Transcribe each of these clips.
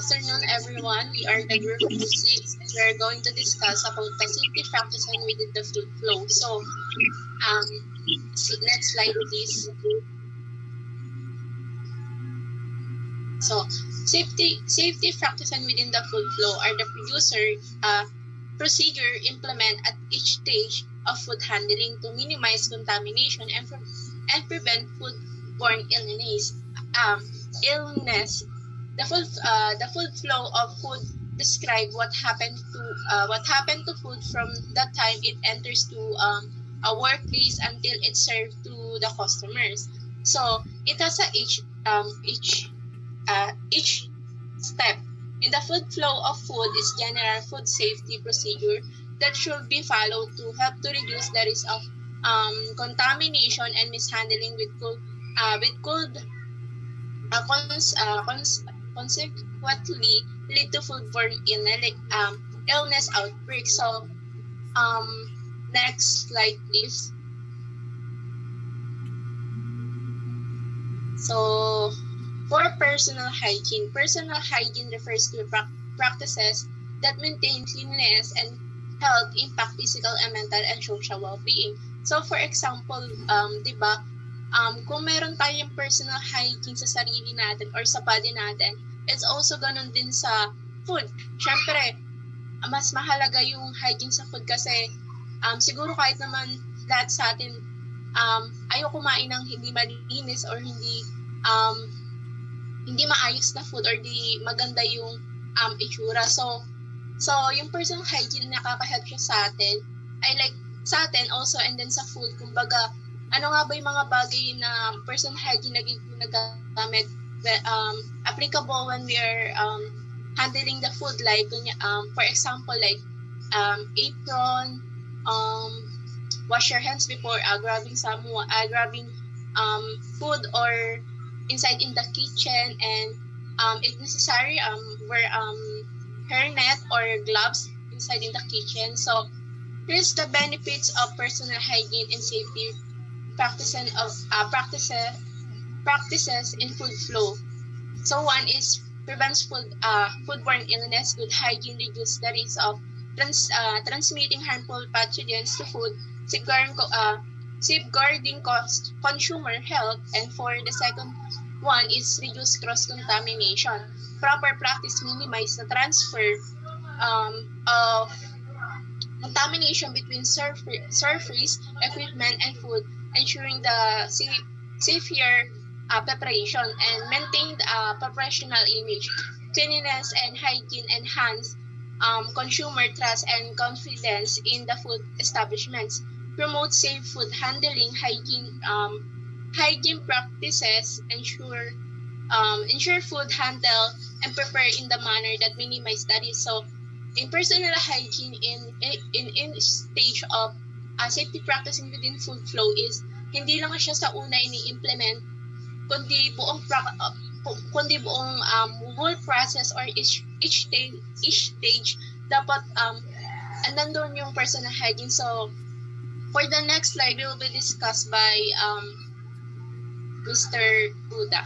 afternoon, everyone. We are the group of 6, and we are going to discuss about the safety practices within the food flow. So, next slide, please. So, safety practices within the food flow are the procedure implemented at each stage of food handling to minimize contamination and prevent foodborne illness. The food flow of food describe what happened to food from the time it enters to a workplace until it's served to the customers. So it has each step in the food flow of food is general food safety procedure that should be followed to help to reduce the risk of contamination and mishandling consequently lead to foodborne illness outbreak. So, next slide, please. So, for personal hygiene refers to practices that maintain cleanliness and health impact physical and mental and social well-being. So, for example, di ba, kung meron tayong personal hygiene sa sarili natin or sa body natin, it's also ganun din sa food. Siyempre, mas mahalaga yung hygiene sa food kasi siguro kahit naman lahat sa atin ayaw kumain ng hindi malinis or hindi maayos na food or di maganda yung itsura. So yung personal hygiene nakaka-help siya sa atin. Sa atin also and then sa food. Kumbaga, ano nga ba yung mga bagay na personal hygiene na ginagamit applicable when we are handling the food, like for example, like apron, wash your hands before grabbing food or inside in the kitchen, and if necessary wear hairnet or gloves inside in the kitchen. So here's the benefits of personal hygiene and safety practices in food flow. So one is prevents foodborne illness. Good hygiene reduces the risk of transmitting harmful pathogens to food, safeguarding consumer health. And for the second one is reduce cross-contamination. Proper practice minimize the transfer of contamination between surface, equipment, and food, ensuring the safer preparation and maintain a professional image. Cleanliness and hygiene enhance consumer trust and confidence in the food establishments. Promote safe food handling. Hygiene practices ensure food handle and prepare in the manner that minimize the risk. So, in personal hygiene in stage of safety practicing within food flow is hindi lang siya sa una ini-implement, kundi buong whole process or each stage dapat nandun yung personal hygiene. So for the next slide, it will be discussed by Mr. Buda.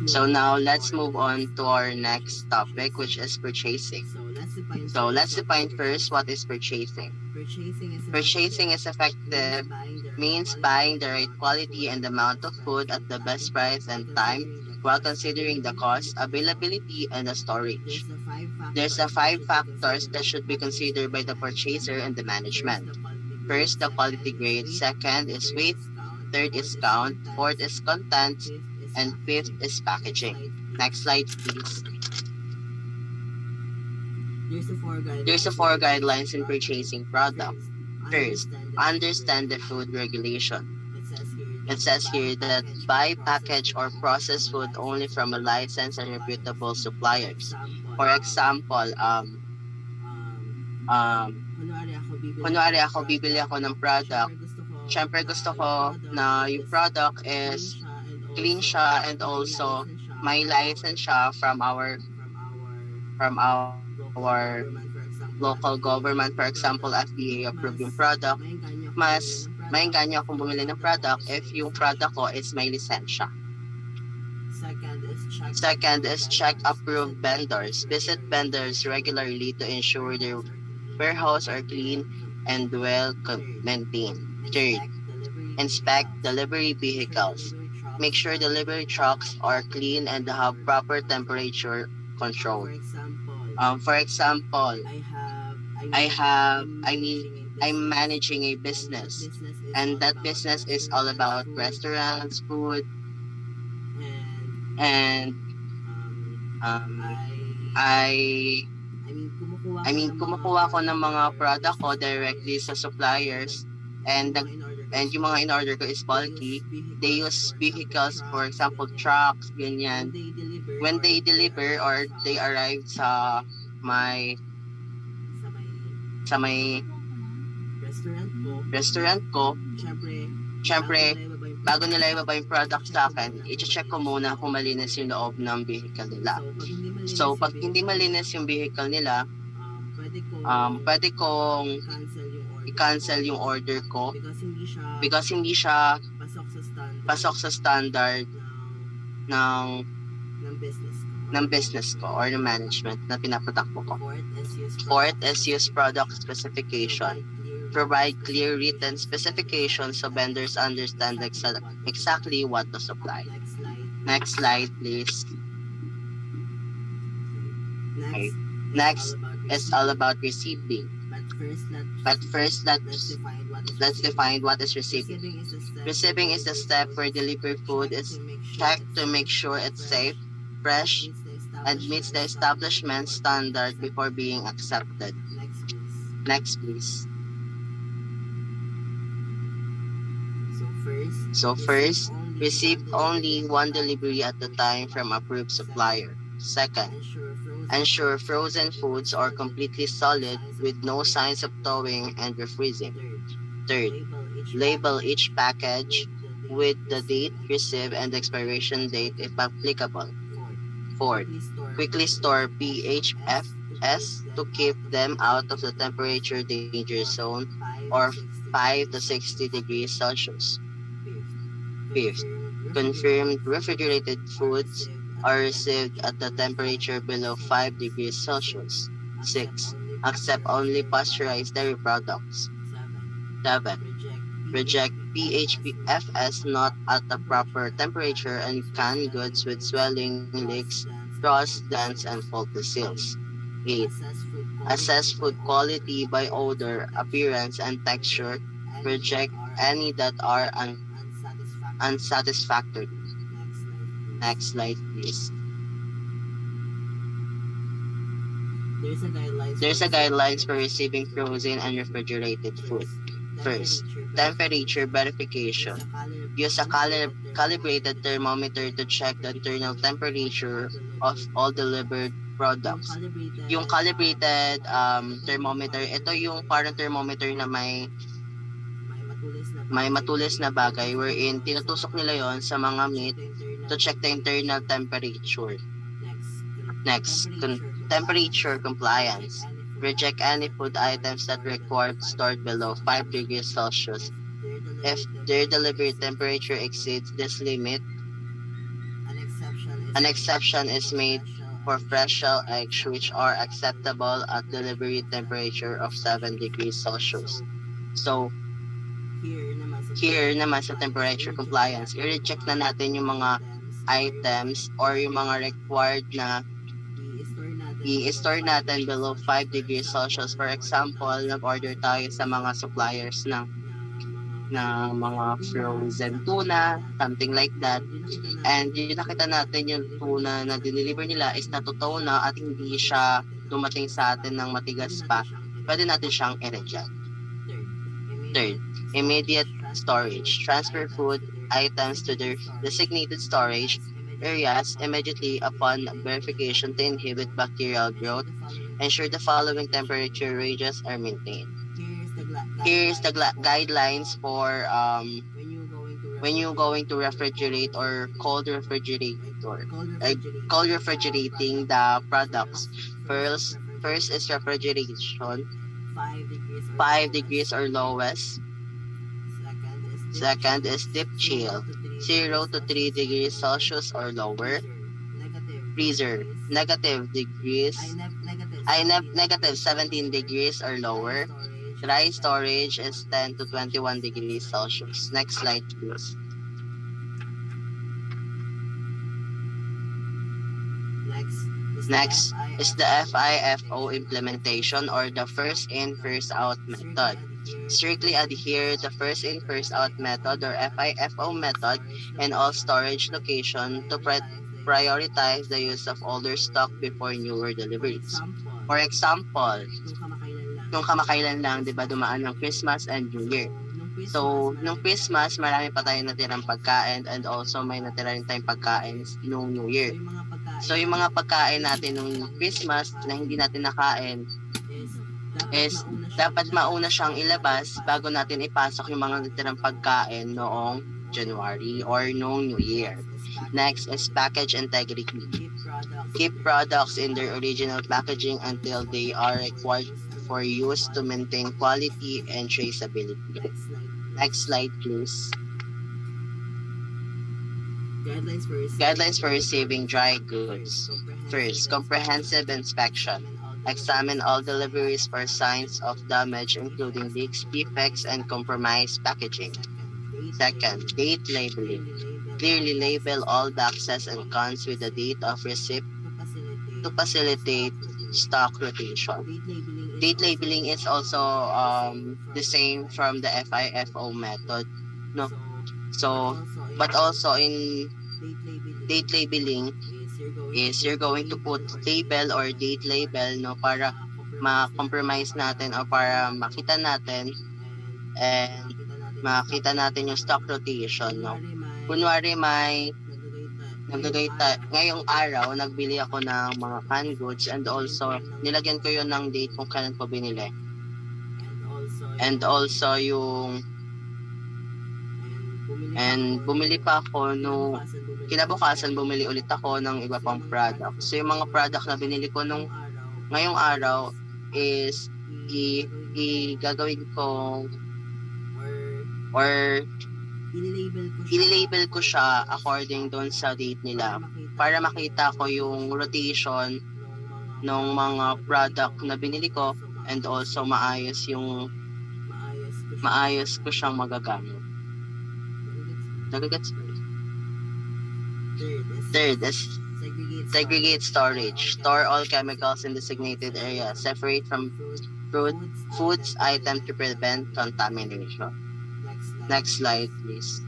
So now let's move on to our next topic, which is purchasing. So let's define first what is purchasing. Purchasing is effective means buying the right quality and amount of food at the best price and time while considering the cost, availability, and the storage. There's the 5 factors that should be considered by the purchaser and the management. First, the quality grade. Second is weight. Third is count. Fourth is content. And fifth is packaging. Next slide, please. There's the 4 guidelines in purchasing products. First, understand the food regulation. It says here that buy packaged or processed food only from a licensed and reputable suppliers. For example, kunwari ako, bibili ako ng product. Siyempre gusto ko na yung product is clean siya and also may license siya from our local government. For example, FDA approved yung product. Mas maingganyo akong bumili ng product if yung product ko is may lisensya. Second is check approved vendors. Visit vendors regularly to ensure their warehouse are clean and well maintained. Third, inspect delivery vehicles. Make sure delivery trucks are clean and have proper temperature control. For example, I'm managing a business, and that business is all about restaurants, food, and I kumukuha ko ng mga product ko directly sa suppliers, and yung mga in-order ko is bulky. They use vehicles, for example, trucks, ganyan. When they deliver or they arrive sa may restaurant ko, syempre, bago nila ibaba yung product sa akin, i-check ko muna kung malinis yung loob ng vehicle nila. So, pag hindi malinis yung vehicle nila, pwede kong i-cancel yung order ko because hindi siya pasok sa standard ng business ko or ng management na pinapatakbo ko. Fourth is use product specification. Provide clear written specifications so vendors understand exactly what to supply. Next slide, please. Okay. Next is all about receiving. But first, let's define what is receiving. Receiving is the step where delivered food is checked to make sure it's safe, fresh, and meets the establishment standard before being accepted. Next, please. So first, receive only one delivery at a time from approved supplier. Second, ensure frozen foods are completely solid with no signs of thawing and refreezing. Third, label each package with the date received and expiration date if applicable. Fourth, quickly store PHFs to keep them out of the temperature danger zone or 5 to 60 degrees Celsius. Fifth, confirmed refrigerated foods are received at the temperature below 5 degrees Celsius. 6. Accept only pasteurized dairy products. 7. Reject PHFs not at the proper temperature and canned goods with swelling, leaks, frost, dents, and faulty seals. 8. Assess food quality by odor, appearance, and texture. Reject any that are unsatisfactory. Next slide, please. There's a guidelines for receiving frozen and refrigerated food. First, temperature verification. Use a calibrated thermometer to check the internal temperature of all delivered products. Yung calibrated thermometer, ito yung parang thermometer na may matulis na bagay wherein tinutusok nila yon sa mga meat to check the internal temperature. Next, temperature compliance. Reject any food items that require stored below 5 degrees Celsius. If their delivery temperature exceeds this limit, an exception is made for fresh shell eggs which are acceptable at delivery temperature of 7 degrees Celsius. So, here naman sa temperature compliance, i-reject na natin yung mga items or yung mga required na i-store natin below 5 degrees Celsius. For example, nag-order tayo sa mga suppliers ng mga frozen tuna, something like that. And yung nakita natin yung tuna na dineliver nila is natutunaw na at hindi siya dumating sa atin ng matigas pa, pwede natin siyang i-reject. Third, immediate storage. Transfer food items to their designated storage areas immediately upon verification to inhibit bacterial growth. Ensure the following temperature ranges are maintained. Here is the guidelines for when you're going to refrigerate or cold refrigerating the products. First is refrigeration, 5 degrees or lowest. Second is deep chill, 0 to 3 degrees Celsius or lower. Freezer, negative degrees, negative 17 degrees or lower. Dry storage is 10 to 21 degrees Celsius. Next slide, please. Next is the FIFO implementation, or the first in, first out method. Strictly adhere the first in, first out method, or FIFO method, in all storage location to prioritize the use of older stock before newer deliveries. For example, nung kamakailan lang, di ba, dumaan ng Christmas and New Year. So, nung Christmas, marami pa tayong natirang pagkain, and also may natira rin tayong pagkain nung New Year. So, yung mga pagkain natin nung Christmas na hindi natin nakain is dapat mauna siyang ilabas bago natin ipasok yung mga natirang pagkain noong January or noong New Year. Next is package integrity. Keep products in their original packaging until they are required for use to maintain quality and traceability. Next slide, please. Guidelines for receiving dry goods. First, comprehensive inspection. Examine all deliveries for signs of damage, including leaks, defects, and compromised packaging. Second, date labeling. Clearly label all boxes and cans with the date of receipt to facilitate stock rotation. Date labeling is also the same from the FIFO method, no? So, but also in date labeling is you're going to put label or date label, no, para ma-compromise natin or para makita natin and makita natin yung stock rotation, no. Kunwari may ngayong araw, nagbili ako ng mga canned goods, and also nilagyan ko yun ng date kung kailan ko binili. And also bumili pa ako no kinabukasan, bumili ulit ako ng iba pang product. So yung mga product na binili ko nung ngayong araw is gagawin ko or i-label ko siya according doon sa date nila para makita ko yung rotation ng mga product na binili ko, and also maayos ko siyang magagamit. Nagagets. Third is segregate storage. Store all chemicals in designated areas. Separate from foods item to prevent contamination. Next slide, please.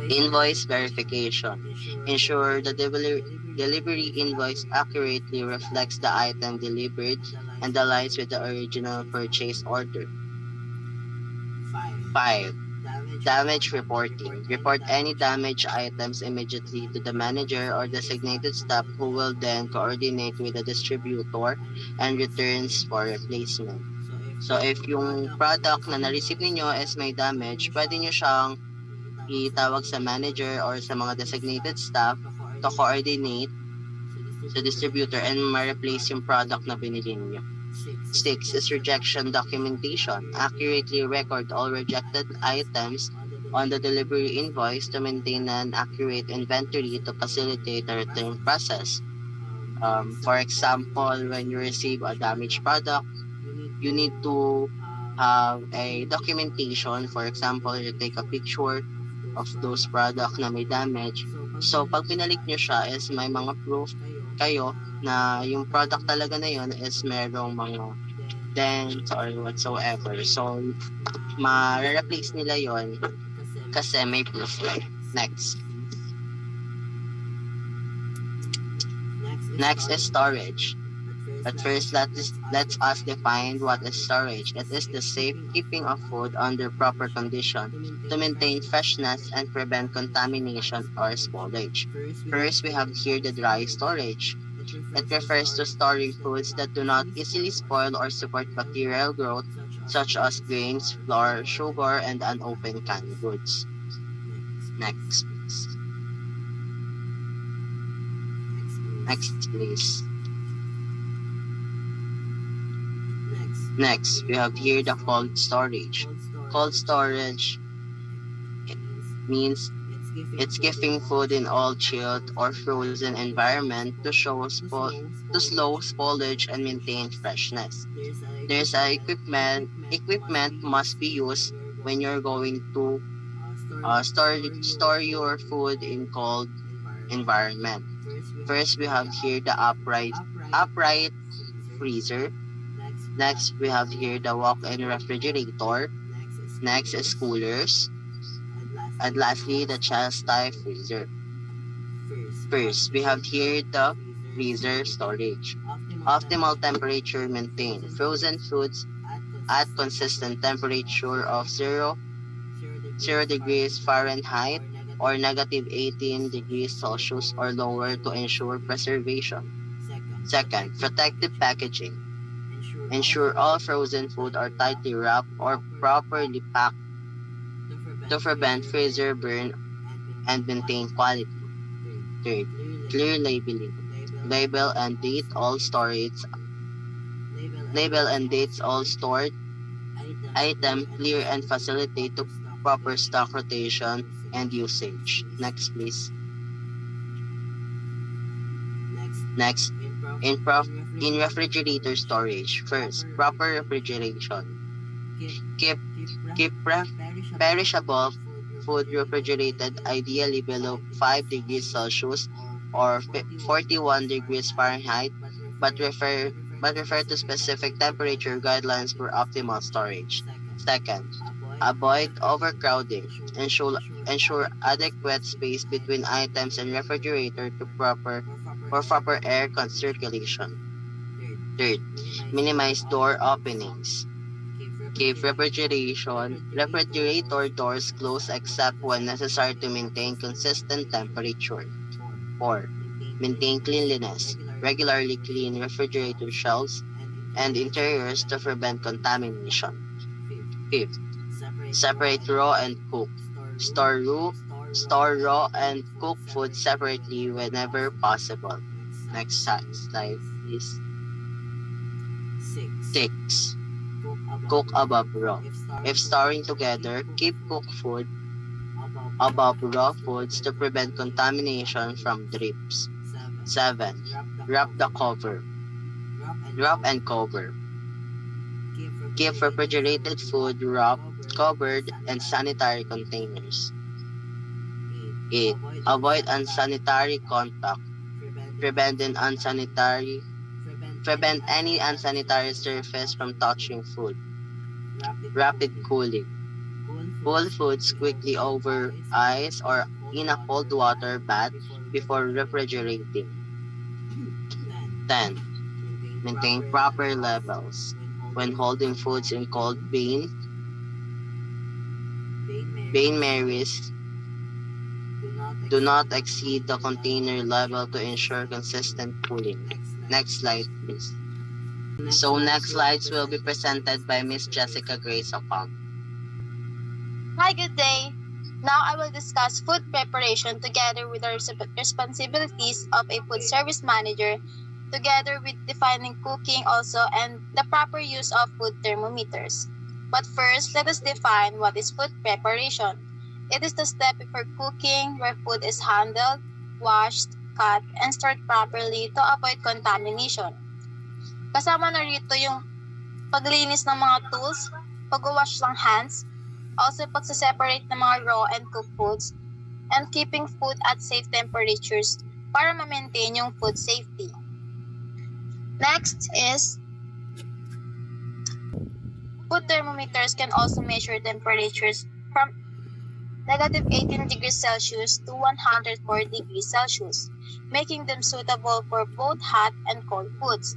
Invoice verification. Ensure the delivery invoice accurately reflects the item delivered and aligns with the original purchase order. 5. Damage reporting. Report any damaged items immediately to the manager or designated staff, who will then coordinate with the distributor and returns for replacement. So if yung product na na-receive ninyo is may damage, pwede nyo siyang itawag sa manager or sa mga designated staff to coordinate sa distributor and ma-replace yung product na binili niyo. 6 is rejection documentation. Accurately record all rejected items on the delivery invoice to maintain an accurate inventory to facilitate the return process. For example, when you receive a damaged product, you need to have a documentation. For example, you take a picture of those product na may damage. So, pag pinalik nyo siya is may mga proof kayo na yung product talaga na yun is merong mga dents or whatsoever. So, ma-replace nila yon kasi may proof. Next. Next is storage. But first, let's us define what is storage. It is the safe keeping of food under proper condition to maintain freshness and prevent contamination or spoilage. First, we have here the dry storage. It refers to storing foods that do not easily spoil or support bacterial growth, such as grains, flour, sugar, and unopened canned goods. Next, please. Next, please. Next, we have here the cold storage. Cold storage means it's keeping food in all chilled or frozen environment to slow spoilage and maintain freshness. There's a equipment must be used when you're going to store your food in cold environment. First, we have here the upright freezer. Next, we have here the walk-in refrigerator. Next is coolers. And lastly, the chest-type freezer. First, we have here the freezer storage. Optimal temperature maintained. Frozen foods at consistent temperature of 0 degrees Fahrenheit or negative 18 degrees Celsius or lower to ensure preservation. Second, protective packaging. Ensure all frozen food are tightly wrapped or properly packed to prevent freezer burn and maintain quality. Third, clear labeling. Label and date all stored item clear and facilitate to proper stock rotation and usage. Next, please. Next, in refrigerator storage. First, proper refrigeration. Keep perishable food refrigerated ideally below 5 degrees Celsius or 41 degrees Fahrenheit, but refer to specific temperature guidelines for optimal storage. Second, avoid overcrowding. Ensure adequate space between items and refrigerator for proper air circulation. Third, minimize door openings. Keep refrigerator doors closed except when necessary to maintain consistent temperature. 4. Maintain cleanliness. Regularly clean refrigerator shelves and interiors to prevent contamination. 5th, separate raw and cook. Store raw and cook food separately whenever possible. Next slide, please. 6. Cook above raw. If storing together, keep cooked food above raw foods to prevent contamination from drips. 7. Wrap and cover. Keep refrigerated food wrapped, covered, and sanitary containers. 8. Avoid unsanitary contact. Prevent any unsanitary surface from touching food. Rapid cooling. Cool foods quickly over ice or in a cold water bath before refrigerating. 10. Maintain proper levels. When holding foods in cold Bain-Maries, do not exceed the container level to ensure consistent cooling. Next slide, please. So next slides will be presented by Miss Jessica Grace Ocampo. Hi, good day. Now I will discuss food preparation together with the responsibilities of a food service manager, together with defining cooking also and the proper use of food thermometers. But first, let us define what is food preparation. It is the step before cooking where food is handled, washed, cut, and stored properly to avoid contamination. Kasama na rito yung paglinis ng mga tools, pag-wash ng hands, also pagsaseparate ng mga raw and cooked foods, and keeping food at safe temperatures para ma-maintain yung food safety. Next is, food thermometers can also measure temperatures from negative 18 degrees Celsius to 104 degrees Celsius, making them suitable for both hot and cold foods.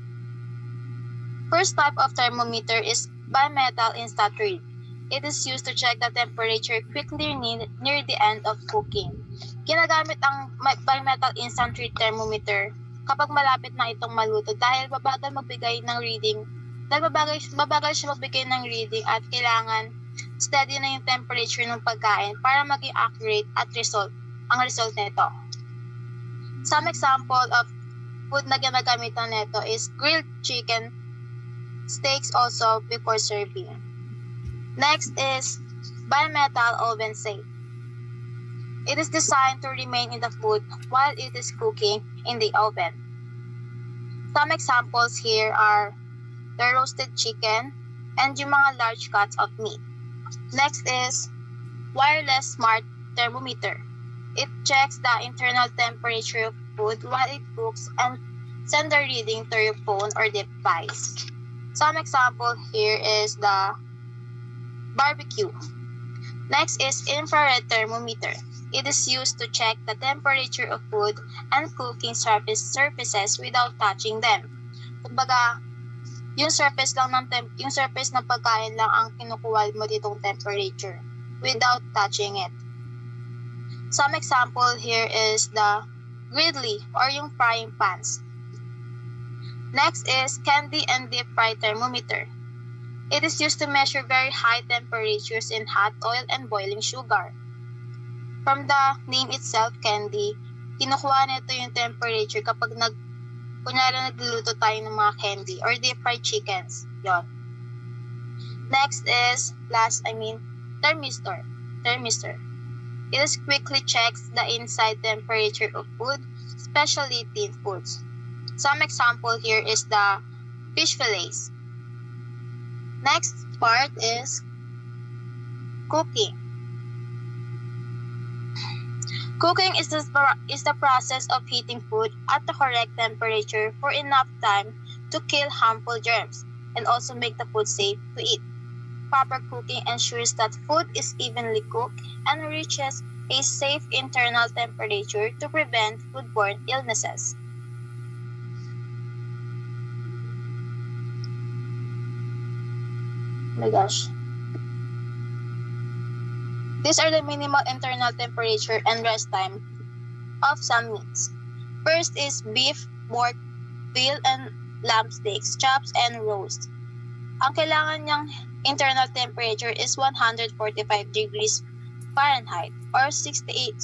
First type of thermometer is bimetal instant read. It is used to check the temperature quickly near the end of cooking. Ginagamit ang bimetal instant read thermometer kapag malapit na itong maluto dahil mabagal siya magbigay ng reading at kailangan steady na yung temperature ng pagkain para maging accurate at ang result nito. Some example of food na ginagamitan nito is grilled chicken, steaks also before serving. Next is bimetal oven safe. It is designed to remain in the food while it is cooking in the oven. Some examples here are the roasted chicken and yung mga large cuts of meat. Next is wireless smart thermometer. It checks the internal temperature of food while it cooks and send the reading to your phone or device. Some example here is the barbecue. Next is infrared thermometer. It is used to check the temperature of food and cooking surfaces without touching them. Kumbaga, yung surface ng pagkain lang ang kinukuha mo ditong temperature without touching it. Some example here is the griddly or yung frying pans. Next is candy and deep fry thermometer. It is used to measure very high temperatures in hot oil and boiling sugar. From the name itself, candy, kinukuha nito yung temperature kapag kunyari nagluluto tayo ng mga candy or deep fried chickens. Yon. Next is thermistor. It is quickly checks the inside temperature of food, especially thin foods. Some example here is the fish fillets. Next part is cooking. Cooking is the process of heating food at the correct temperature for enough time to kill harmful germs and also make the food safe to eat. Proper cooking ensures that food is evenly cooked and reaches a safe internal temperature to prevent foodborne illnesses. Oh my gosh. These are the minimal internal temperature and rest time of some meats. First is beef, pork, veal, and lamb steaks, chops, and roast. Ang kailangan niyang internal temperature is 145 degrees Fahrenheit or 62.8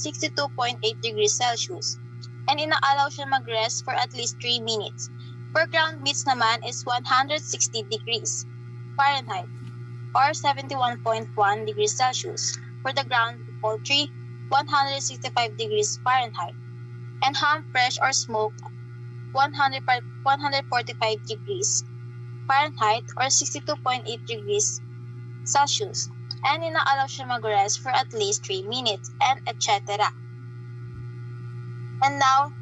degrees Celsius. And inaalaw siya mag-rest for at least 3 minutes. For ground meats naman is 160 degrees Fahrenheit or 71.1 degrees Celsius. For the ground poultry, 165 degrees Fahrenheit. And ham fresh or smoked, 145 degrees Fahrenheit or 62.8 degrees Celsius. And inaalaw siya mag-rest for at least 3 minutes and etc. And now,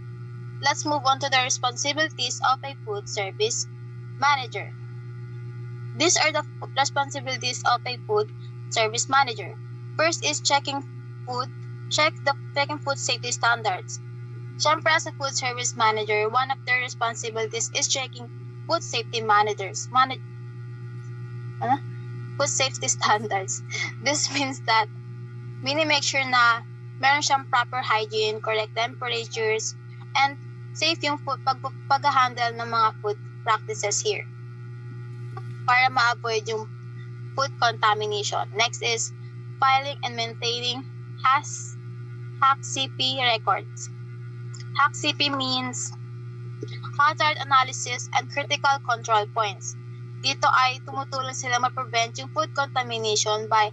let's move on to the responsibilities of a food service manager. These are the responsibilities of a food service manager. First is checking food safety standards. Siyempre, as a food service manager, one of their responsibilities is checking food safety food safety standards. This means that make sure na meron siyang proper hygiene, correct temperatures, and safe yung pag-handle ng mga food practices here para ma-avoid yung food contamination. Next is filing and maintaining HACCP records. HACCP means Hazard Analysis and Critical Control Points. Dito ay tumutulong sila ma-prevent yung food contamination by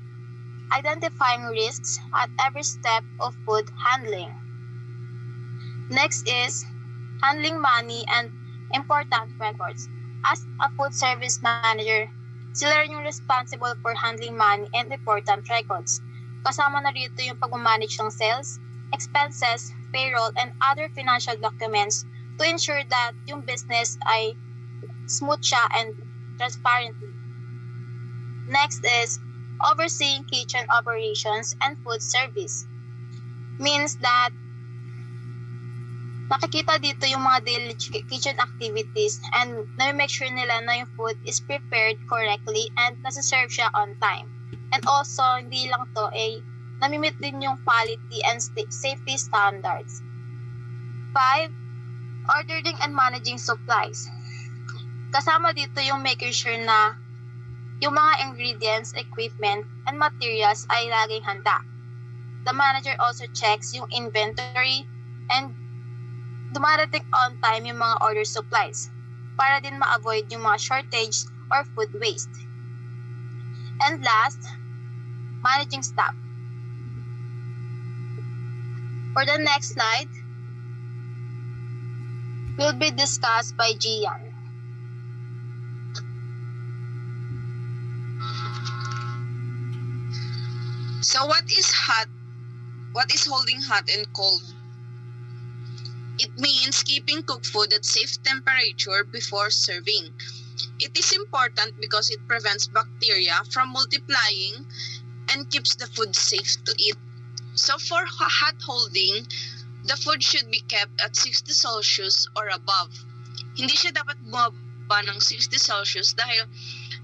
identifying risks at every step of food handling. Next is handling money and important records. As a food service manager, sila rin yung responsible for handling money and important records. Kasama na rito yung pag-manage ng sales, expenses, payroll, and other financial documents to ensure that yung business ay smooth siya and transparently. Next is overseeing kitchen operations and food service. Means that nakikita dito yung mga daily kitchen activities and na-make sure nila na yung food is prepared correctly and nasa-serve siya on time. And also, hindi lang to, namimit din yung quality and safety standards. 5. Ordering and managing supplies. Kasama dito yung making sure na yung mga ingredients, equipment, and materials ay laging handa. The manager also checks yung inventory and dumarating on time yung mga order supplies para din ma-avoid yung mga shortage or food waste. And last, managing staff. For the next slide, will be discussed by Gian. So what is hot? What is holding hot and cold? It means keeping cooked food at safe temperature before serving. It is important because it prevents bacteria from multiplying and keeps the food safe to eat. So for hot holding, the food should be kept at 60 Celsius or above. Hindi siya dapat bumaba ng 60 Celsius dahil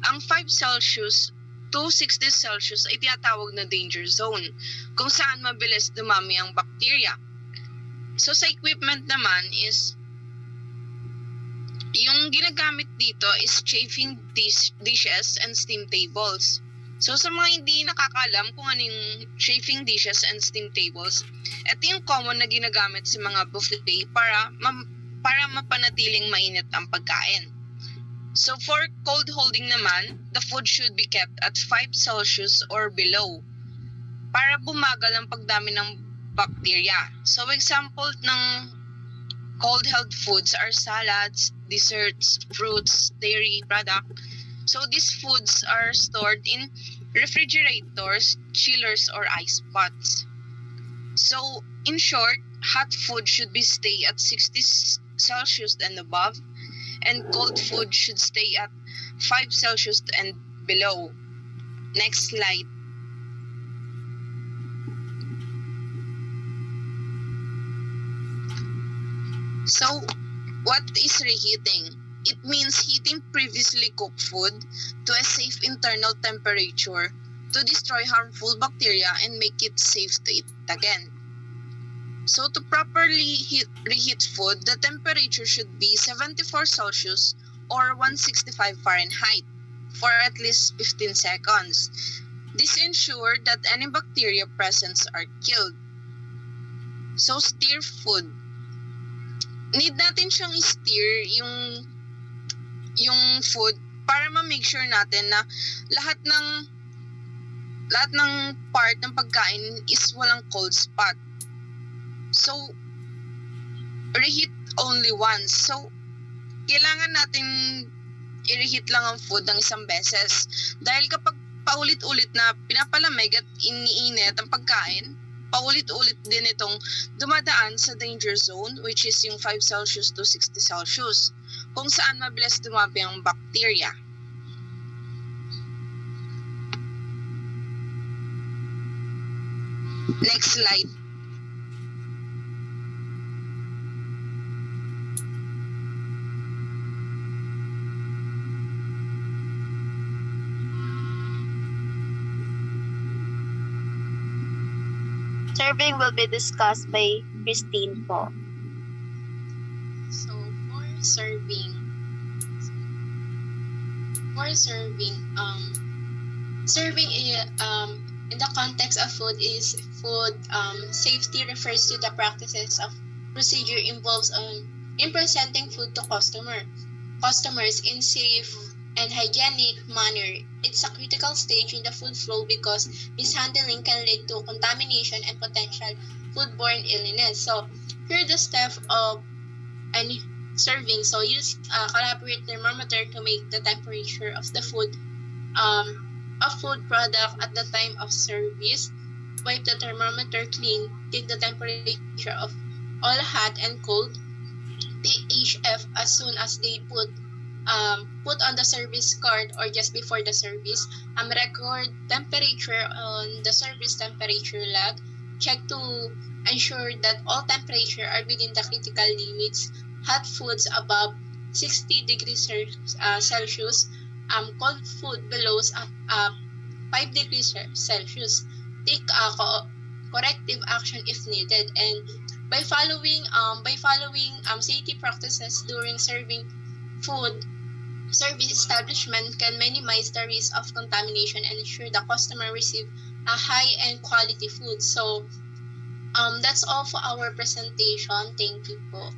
ang 5 Celsius to 60 Celsius ay tinatawag na danger zone, kung saan mabilis dumami ang bacteria. So sa equipment naman is, yung ginagamit dito is chafing dishes and steam tables. So sa mga hindi nakakaalam kung ano yung chafing dishes and steam tables, ito yung common na ginagamit sa mga buffet para mapanatiling mainit ang pagkain. So for cold holding naman, the food should be kept at 5 Celsius or below para bumagal ang pagdami ng bacteria. So example ng cold held foods are salads, desserts, fruits, dairy product. So these foods are stored in refrigerators, chillers, or ice pots. So in short, hot food should be stay at 60 Celsius and above, and cold food should stay at 5 Celsius and below. Next slide. So, what is reheating? It means heating previously cooked food to a safe internal temperature to destroy harmful bacteria and make it safe to eat again. So, to properly reheat food, the temperature should be 74 Celsius or 165 Fahrenheit for at least 15 seconds. This ensures that any bacteria present are killed. So, stir food. Need natin siyang i-stir yung food para ma-make sure natin na lahat ng part ng pagkain is walang cold spot. So, reheat only once. So, kailangan natin i-reheat lang ang food ng isang beses. Dahil kapag paulit-ulit na pinapalamig at iniinit ang pagkain, paulit-ulit din itong dumadaan sa danger zone, which is yung 5 Celsius to 60 Celsius, kung saan mabilis dumami ang bacteria. Next slide. Serving will be discussed by Christine po. So for serving, in the context of food is food safety refers to the practices of procedure involves in presenting food to customers in safe and hygienic manner. It's a critical stage in the food flow because mishandling can lead to contamination and potential foodborne illness. So here the step of serving. So use a calibrate thermometer to make the temperature of the food product at the time of service. Wipe the thermometer clean. Take the temperature of all hot and cold THF as soon as they put on the service card or just before the service. Record temperature on the service temperature log. Check to ensure that all temperature are within the critical limits. Hot foods above 60 degrees Celsius. Cold food below 5 degrees Celsius. Take corrective action if needed. And by following safety practices during serving food, service establishment can minimize the risk of contamination and ensure the customer receive a high-end quality food. So that's all for our presentation. Thank you po.